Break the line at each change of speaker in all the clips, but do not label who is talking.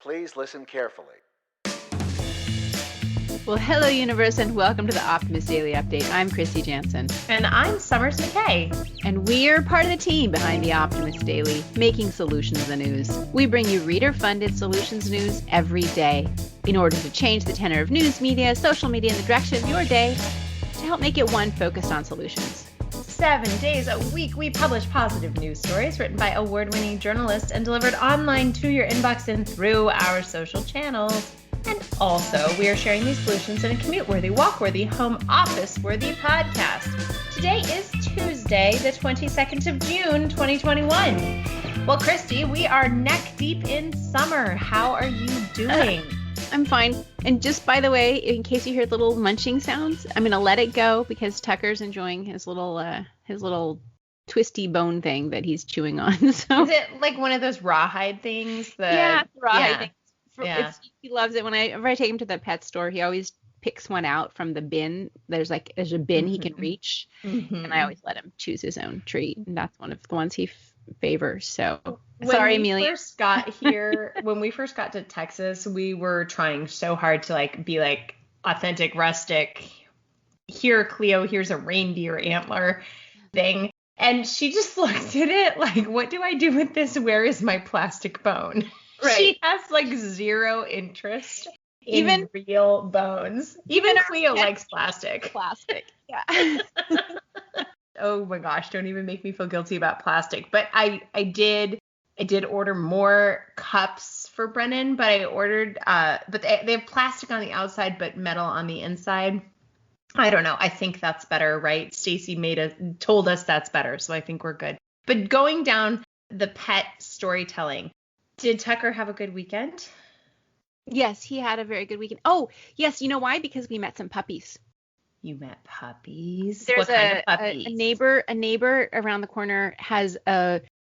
Please listen carefully.
Well, hello, universe, and welcome to the Optimist Daily Update. I'm Kristy Jansen.
And I'm Summers McKay.
And we're part of the team behind the Optimist Daily, making solutions the news. We bring you reader-funded solutions news every day in order to change the tenor of news media, social media, and the direction of your day to help make it one focused on solutions.
7 days a week, we publish positive news stories written by award-winning journalists and delivered online to your inbox and through our social channels. And also, we are sharing these solutions in a commute-worthy, walk-worthy, home office-worthy podcast. Today is Tuesday, the 22nd of June, 2021. Well, Kristy, we are neck deep in summer. How are you doing?
I'm fine. And just by the way, in case you hear little munching sounds, I'm going to let it go because Tucker's enjoying his little twisty bone thing that he's chewing on. So.
Is it like one of those rawhide things?
Rawhide things. He loves it. Whenever I take him to the pet store, he always picks one out from the bin. There's a bin he can reach, and I always let him choose his own treat. And that's one of the ones he favors. So sorry, Amelia.
When we first got to Texas, we were trying so hard to be authentic, rustic. Here, Cleo, here's a reindeer antler thing. And she just looked at it like, what do I do with this? Where is my plastic bone? Right. She has zero interest in real bones. Even Cleo likes plastic.
Yeah.
Oh my gosh, don't even make me feel guilty about plastic. But I did order more cups for Brennan, but I ordered but they have plastic on the outside but metal on the inside. I don't know. I think that's better, right? Stacy told us that's better, so I think we're good. But going down the pet storytelling, did Tucker have a good weekend?
Yes, he had a very good weekend. Oh, yes. You know why? Because we met some puppies.
You met puppies?
There's
what kind of puppies?
A neighbor around the corner has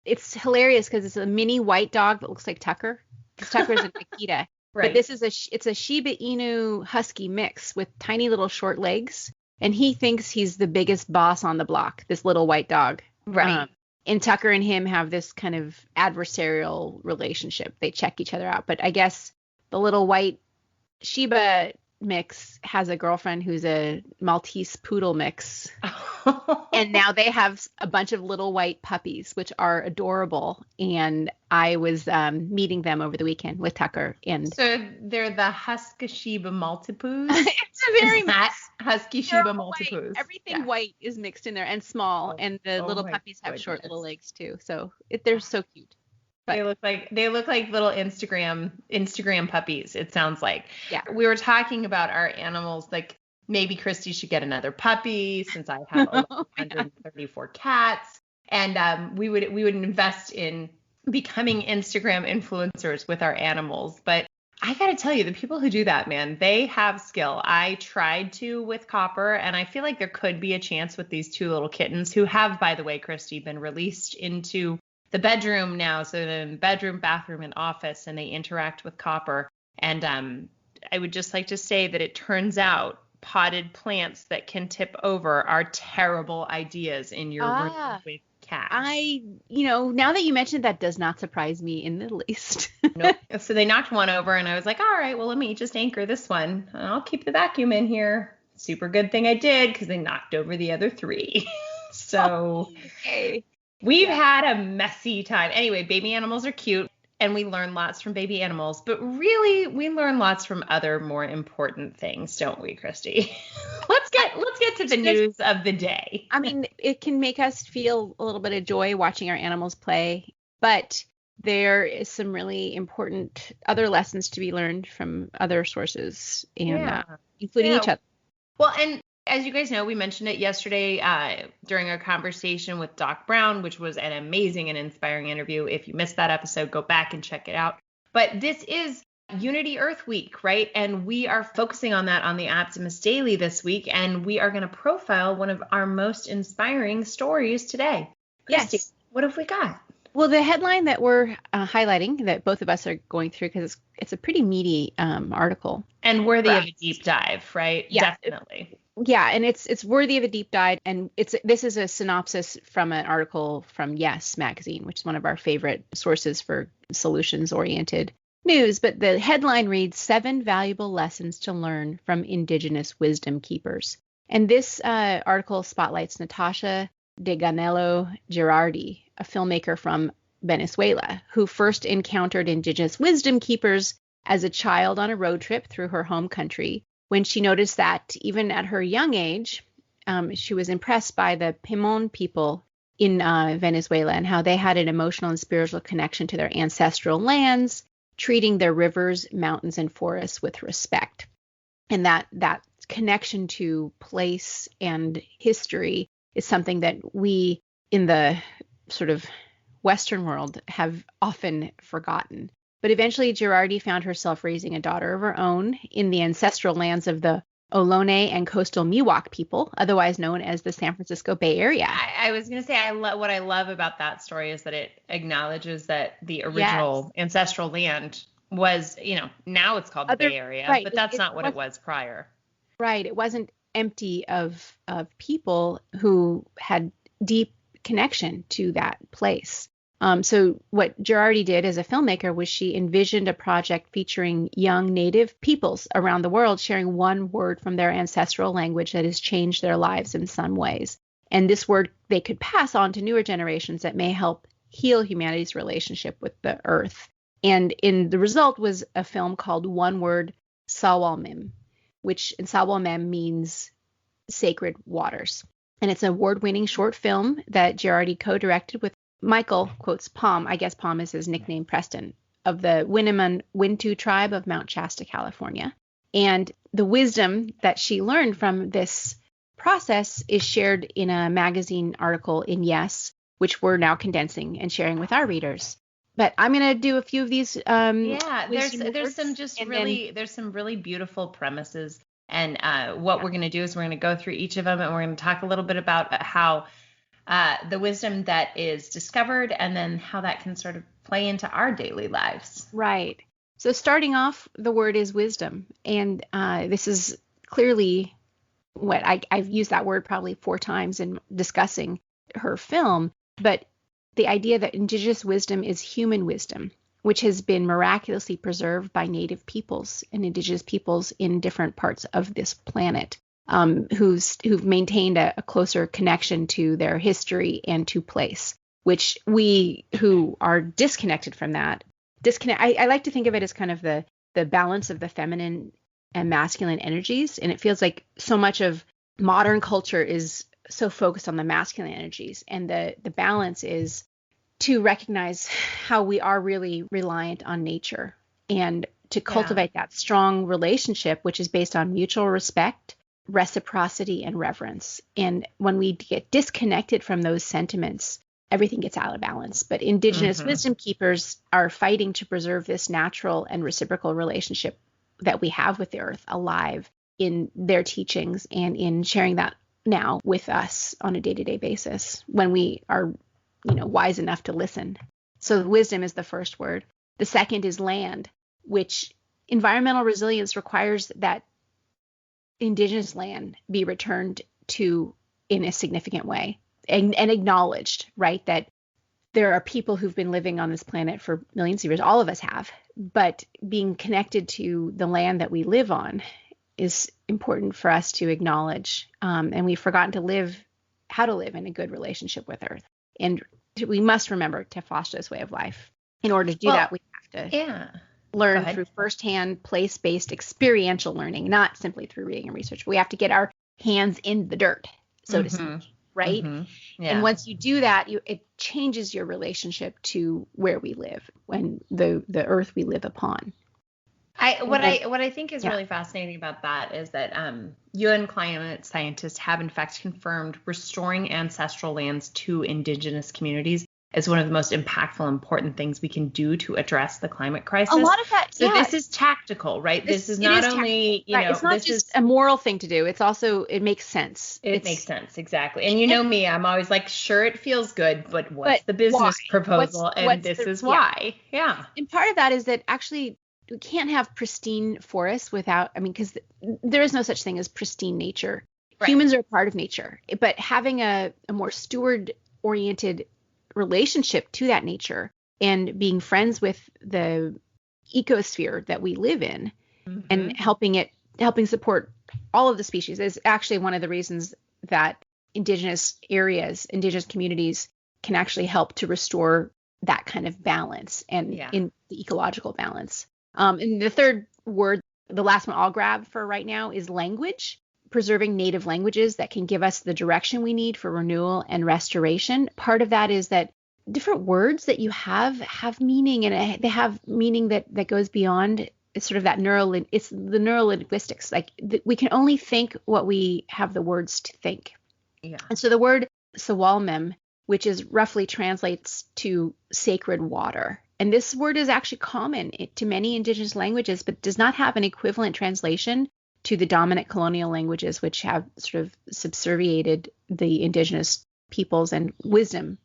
it's hilarious because it's a mini white dog that looks like Tucker. Because Tucker's an Akita.
Right.
But this is it's a Shiba Inu Husky mix with tiny little short legs. And he thinks he's the biggest boss on the block, this little white dog.
Right.
And Tucker and him have this kind of adversarial relationship. They check each other out. But I guess the little white Shiba mix has a girlfriend who's a Maltese poodle mix. And now they have a bunch of little white puppies, which are adorable. And I was meeting them over the weekend with Tucker. And
so they're the Husky Shiba Maltipoos?
It's a very
Husky Shiba Maltipoos.
Everything white is mixed in there and small. And the little puppies have short little legs too. So they're so cute. But
they look like little Instagram puppies, it sounds like.
Yeah.
We were talking about our animals, like maybe Kristy should get another puppy since I have 134 cats. And we would invest in becoming Instagram influencers with our animals. But I got to tell you, the people who do that, man, they have skill. I tried to with Copper, and I feel like there could be a chance with these two little kittens who have, by the way, Kristy, been released into the bedroom now. So the bedroom, bathroom, and office, and they interact with Copper. And I would just like to say that it turns out potted plants that can tip over are terrible ideas in your room with cats.
Now that you mentioned, that does not surprise me in the least.
Nope. So they knocked one over, and I was like, all right, well, let me just anchor this one. I'll keep the vacuum in here. Super good thing I did, because they knocked over the other three. So
okay.
We've had a messy time. Anyway, baby animals are cute, and we learn lots from baby animals, but really we learn lots from other more important things, don't we, Kristy? Let's get to the news of the day.
I mean, it can make us feel a little bit of joy watching our animals play, but there is some really important other lessons to be learned from other sources, and including each other.
Well, and as you guys know, we mentioned it yesterday during our conversation with Doc Brown, which was an amazing and inspiring interview. If you missed that episode, go back and check it out. But this is Unity Earth Week, right? And we are focusing on that on the Optimist Daily this week. And we are going to profile one of our most inspiring stories today. Kristy,
Yes.
What have we got?
Well, the headline that we're highlighting, that both of us are going through, because it's a pretty meaty article.
And worthy of a deep dive, right?
Yeah.
Definitely.
Yeah, and it's worthy of a deep dive, and this is a synopsis from an article from Yes magazine, which is one of our favorite sources for solutions-oriented news, but the headline reads 7 Valuable Lessons to Learn from Indigenous Wisdom Keepers. And this article spotlights Natasha Deganello Giraudie, a filmmaker from Venezuela, who first encountered Indigenous wisdom keepers as a child on a road trip through her home country, when she noticed that even at her young age, she was impressed by the Pemon people in Venezuela and how they had an emotional and spiritual connection to their ancestral lands, treating their rivers, mountains, and forests with respect. And that connection to place and history is something that we in the sort of Western world have often forgotten. But eventually Giraudie found herself raising a daughter of her own in the ancestral lands of the Ohlone and coastal Miwok people, otherwise known as the San Francisco Bay Area.
I was going to say, what I love about that story is that it acknowledges that the original ancestral land was, now it's called the Bay Area, right, but that's not what it was prior.
Right. It wasn't empty of people who had deep connection to that place. So what Giraudie did as a filmmaker was she envisioned a project featuring young Native peoples around the world sharing one word from their ancestral language that has changed their lives in some ways. And this word they could pass on to newer generations that may help heal humanity's relationship with the earth. And the result was a film called One Word Sawalmem, which in Sawalmem means sacred waters. And it's an award-winning short film that Giraudie co-directed with Michael, quotes Palm, I guess Palm is his nickname, Preston, of the Winnemem Wintu tribe of Mount Shasta, California. And the wisdom that she learned from this process is shared in a magazine article in Yes, which we're now condensing and sharing with our readers. But I'm going to do a few of these.
There's some really beautiful premises. And what we're going to do is we're going to go through each of them, and we're going to talk a little bit about how the wisdom that is discovered, and then how that can sort of play into our daily lives.
Right. So starting off, the word is wisdom. And this is clearly what I've used that word probably 4 times in discussing her film. But the idea that Indigenous wisdom is human wisdom, which has been miraculously preserved by Native peoples and Indigenous peoples in different parts of this planet. Who've maintained a closer connection to their history and to place, which we who are disconnected from that, I like to think of it as kind of the balance of the feminine and masculine energies. And it feels like so much of modern culture is so focused on the masculine energies, and the balance is to recognize how we are really reliant on nature and to cultivate that strong relationship, which is based on mutual respect, reciprocity, and reverence. And when we get disconnected from those sentiments, everything gets out of balance. But Indigenous wisdom keepers are fighting to preserve this natural and reciprocal relationship that we have with the earth alive in their teachings and in sharing that now with us on a day-to-day basis when we are, wise enough to listen. So wisdom is the first word. The second is land, which environmental resilience requires that Indigenous land be returned to in a significant way and acknowledged, right? That there are people who've been living on this planet for millions of years. All of us have, but being connected to the land that we live on is important for us to acknowledge. And we've forgotten how to live in a good relationship with Earth. And we must remember to foster this way of life. In order to do that, we have to learn through firsthand, place-based, experiential learning, not simply through reading and research. We have to get our hands in the dirt, so to speak, right? Yeah. And once you do that, it changes your relationship to where we live, when the earth we live upon.
What I think is really fascinating about that is that UN climate scientists have in fact confirmed restoring ancestral lands to Indigenous communities is one of the most impactful, important things we can do to address the climate crisis.
A lot of that,
this is tactical, right? This is not only,
it's not just a moral thing to do. It's also, it makes sense.
It makes sense, exactly. And me, I'm always like, sure, it feels good, but what's the business proposal? This is why. Yeah.
And part of that is that actually we can't have pristine forests without, because there is no such thing as pristine nature. Right. Humans are a part of nature, but having a more steward-oriented relationship to that nature and being friends with the ecosphere that we live in, and helping support all of the species is actually one of the reasons that Indigenous communities can actually help to restore that kind of balance and in the ecological balance. And the third word, the last one I'll grab for right now, is language. Preserving native languages that can give us the direction we need for renewal and restoration. Part of that is that different words that you have meaning, and they have meaning that goes beyond. It's sort of that it's the neurolinguistics. Like we can only think what we have the words to think.
Yeah.
And so the word Sawalmem, which is roughly translates to sacred water. And this word is actually common to many Indigenous languages, but does not have an equivalent translation to the dominant colonial languages, which have sort of subserviated the Indigenous peoples and wisdom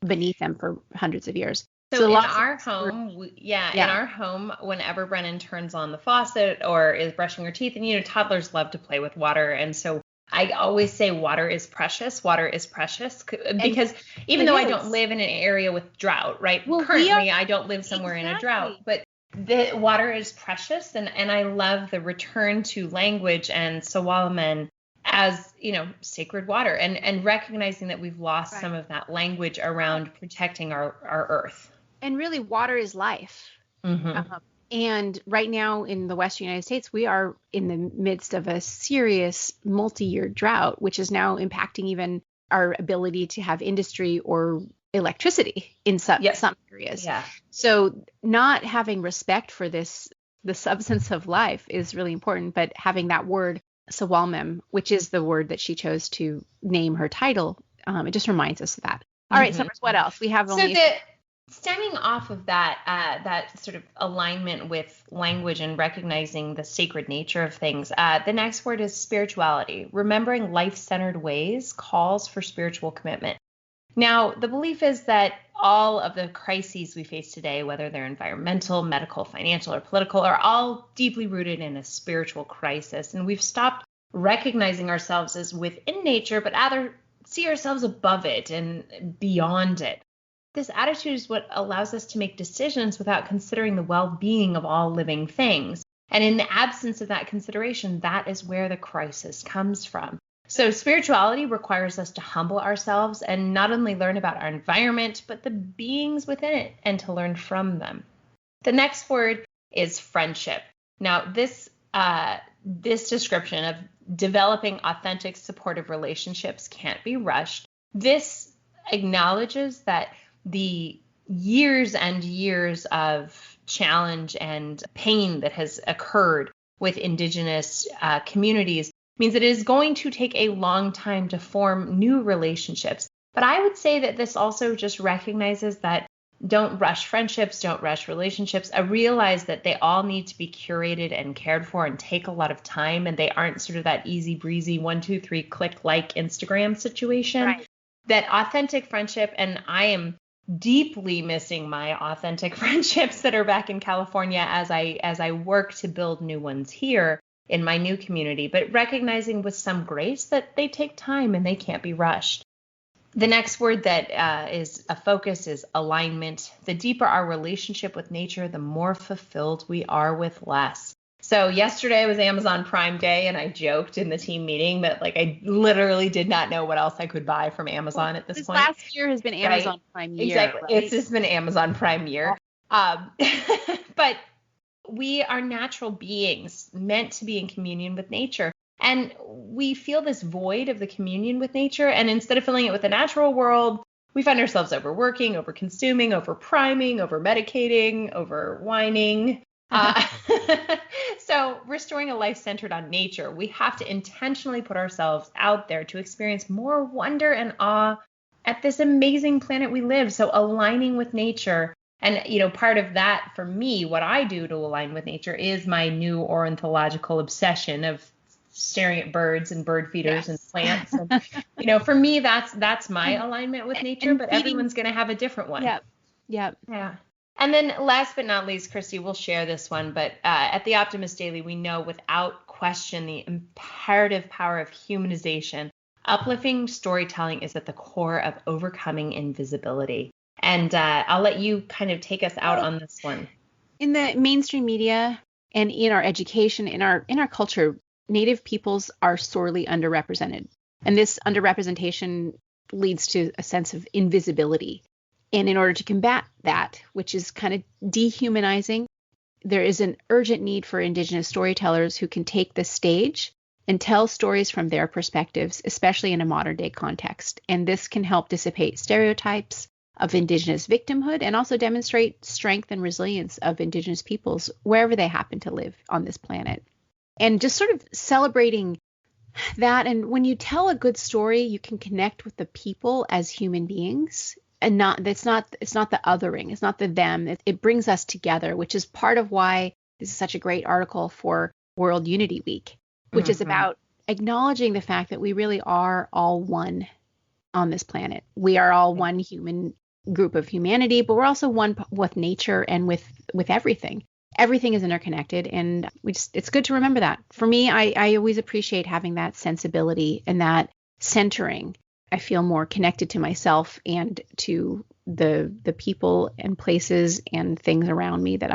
beneath them for hundreds of years.
So in our home, in our home, whenever Brennan turns on the faucet or is brushing her teeth, and toddlers love to play with water, and so I always say water is precious. Water is precious because even though I don't live in an area with drought, right? Well, currently I don't live somewhere in a drought, but the water is precious, and I love the return to language and Sawalmem as sacred water, and recognizing that we've lost some of that language around protecting our earth.
And really, water is life.
Mm-hmm.
And right now in the Western United States, we are in the midst of a serious multi-year drought, which is now impacting even our ability to have industry or electricity in some areas.
Yeah.
So not having respect for the substance of life is really important, but having that word Sawalmem, which is the word that she chose to name her title, it just reminds us of that. All right, Summers, what else? We have only...
Stemming off of that sort of alignment with language and recognizing the sacred nature of things, the next word is spirituality. Remembering life-centered ways calls for spiritual commitment. Now, the belief is that all of the crises we face today, whether they're environmental, medical, financial, or political, are all deeply rooted in a spiritual crisis. And we've stopped recognizing ourselves as within nature, but rather see ourselves above it and beyond it. This attitude is what allows us to make decisions without considering the well-being of all living things. And in the absence of that consideration, that is where the crisis comes from. So spirituality requires us to humble ourselves and not only learn about our environment, but the beings within it, and to learn from them. The next word is friendship. Now, this description of developing authentic, supportive relationships can't be rushed. This acknowledges that the years and years of challenge and pain that has occurred with Indigenous communities means it is going to take a long time to form new relationships. But I would say that this also just recognizes that don't rush friendships, don't rush relationships. I realize that they all need to be curated and cared for and take a lot of time, and they aren't sort of that easy breezy 1, 2, 3 click like Instagram situation. Right. That authentic friendship, and I am deeply missing my authentic friendships that are back in California as I work to build new ones here in my new community, but recognizing with some grace that they take time and they can't be rushed. The next word that is a focus is alignment. The deeper our relationship with nature, the more fulfilled we are with less. So yesterday was Amazon Prime Day, and I joked in the team meeting that I literally did not know what else I could buy from Amazon at this point.
Last year has been Amazon Prime year.
Exactly.
Right?
It's just been Amazon Prime year. But we are natural beings meant to be in communion with nature. And we feel this void of the communion with nature. And instead of filling it with the natural world, we find ourselves overworking, over-consuming, over-priming, over-medicating, over-whining. So restoring a life centered on nature, we have to intentionally put ourselves out there to experience more wonder and awe at this amazing planet we live. So aligning with nature. And, part of that for me, what I do to align with nature is my new ornithological obsession of staring at birds and bird feeders and plants. And, for me, that's my alignment with nature, but everyone's going to have a different one.
Yep.
Yeah. And then last but not least, Kristy, we'll share this one, but at the Optimist Daily, we know without question the imperative power of humanization. Uplifting storytelling is at the core of overcoming invisibility. And I'll let you kind of take us out on this one.
In the mainstream media and in our education, in our culture, Native peoples are sorely underrepresented. And this underrepresentation leads to a sense of invisibility. And in order to combat that, which is kind of dehumanizing, there is an urgent need for Indigenous storytellers who can take the stage and tell stories from their perspectives, especially in a modern day context. And this can help dissipate stereotypes of Indigenous victimhood and also demonstrate strength and resilience of Indigenous peoples wherever they happen to live on this planet. And just sort of celebrating that. And when you tell a good story, you can connect with the people as human beings, and it's not the othering, it's not the them. It brings us together, which is part of why this is such a great article for World Unity Week, which is about acknowledging the fact that we really are all one on this planet. We are all one human group of humanity, but we're also one with nature and with everything. Everything is interconnected, and it's good to remember that. For me, I always appreciate having that sensibility and that centering. I feel more connected to myself and to the people and places and things around me that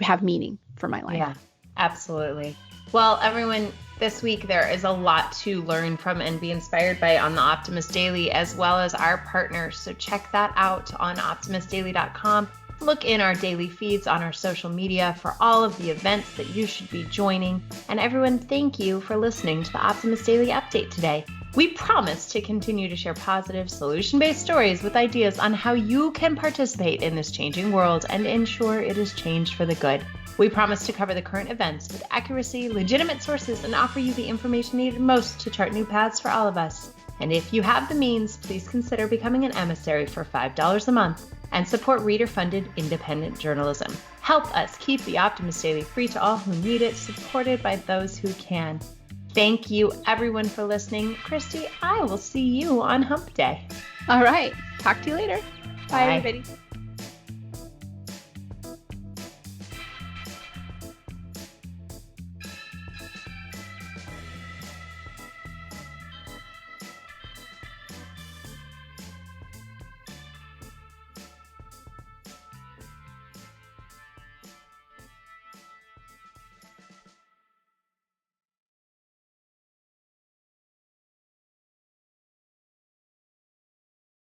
have meaning for my life.
Yeah, absolutely. Well, everyone, this week there is a lot to learn from and be inspired by on the Optimist Daily, as well as our partners. So check that out on optimistdaily.com. Look in our daily feeds on our social media for all of the events that you should be joining. And everyone, thank you for listening to the Optimist Daily Update today. We promise to continue to share positive, solution-based stories with ideas on how you can participate in this changing world and ensure it is changed for the good. We promise to cover the current events with accuracy, legitimate sources, and offer you the information needed most to chart new paths for all of us. And if you have the means, please consider becoming an emissary for $5 a month and support reader-funded independent journalism. Help us keep the Optimist Daily free to all who need it, supported by those who can. Thank you, everyone, for listening. Kristy, I will see you on Hump Day.
All right. Talk to you later. Bye, everybody.